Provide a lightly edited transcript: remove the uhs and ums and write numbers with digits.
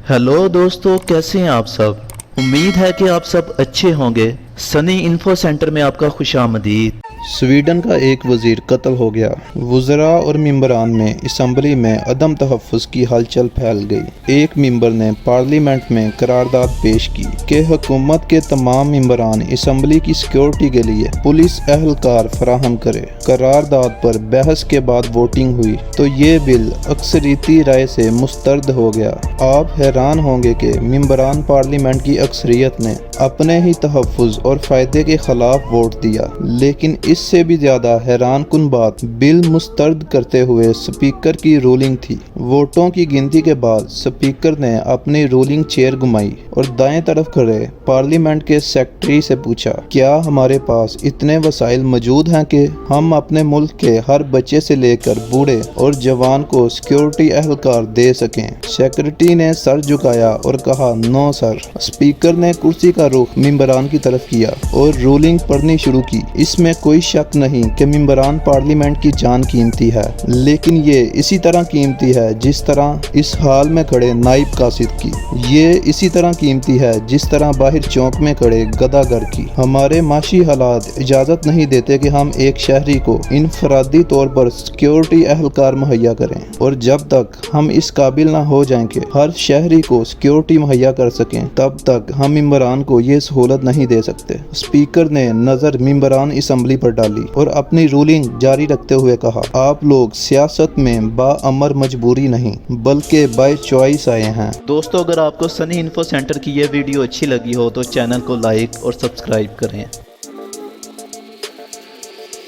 Hello दोस्तों, कैसे हैं आप सब। उम्मीद है कि आप सब अच्छे होंगे। सनी इन्फो सेंटर में आपका खुशामदीद। स्वीडन का एक वजीर कत्ल हो गया। वज़रा और मेंबरान में असम्बली में अदम तहफ़्फ़ुज़ की हलचल फैल गई। एक मेंबर ने पार्लियामेंट में करारदाद पेश की कि हुकूमत के तमाम मेंबरान असम्बली की सिक्योरिटी के लिए पुलिस एहलकार फराहम करे। करारदाद पर बहस के बाद वोटिंग हुई तो ये बिल अक्सरियती राय से मुस्तरद हो गया। आप हैरान होंगे कि मेंबरान पार्लियामेंट की अक्सरियत ने अपने ही तहफ़्फ़ुज़ और फ़ायदे के खिलाफ वोट दिया। लेकिन इससे भी ज्यादा हैरान कुन बात बिल मुस्तरद करते हुए स्पीकर की रूलिंग थी। वोटों की गिनती के बाद स्पीकर ने अपनी रूलिंग चेयर घुमाई और दाएं तरफ खड़े पार्लियामेंट के सेक्रेटरी से पूछा, क्या हमारे पास इतने वसाइल मौजूद हैं कि हम अपने मुल्क के हर बच्चे से लेकर बूढ़े और जवान को सिक्योरिटी एहलकार दे सकें। सेक्रेटरी ने सर झुकाया और कहा, नो सर। स्पीकर ने कुर्सी का रुख मेंबरान की तरफ किया और रूलिंग पढ़नी शुरू की। इसमें कोई शक नहीं कि मेंबरान पार्लियामेंट की जान कीमती है, लेकिन ये इसी तरह कीमती है जिस तरह इस हाल में खड़े नाइब कासिद की। ये इसी तरह कीमती है जिस तरह बाहर चौक में खड़े गदागर की। हमारे माशी हालात इजाज़त नहीं देते कि हम एक शहरी को इनफरादी तौर पर सिक्योरिटी एहलकार मुहैया करें, और जब तक हम इस काबिल ना हो जाएं कि हर शहरी को सिक्योरिटी मुहैया कर सकें, तब तक हम मेंबरान को ये सहूलत नहीं दे सकते। स्पीकर ने नज़र मेंबरान असम्बली पर डाली और अपनी रूलिंग जारी रखते हुए कहा, आप लोग सियासत में बाअमर मजबूरी नहीं बल्कि बाय चॉइस आए हैं। दोस्तों, अगर आपको सनी इन्फो सेंटर की ये वीडियो अच्छी लगी हो तो चैनल को लाइक और सब्सक्राइब करें।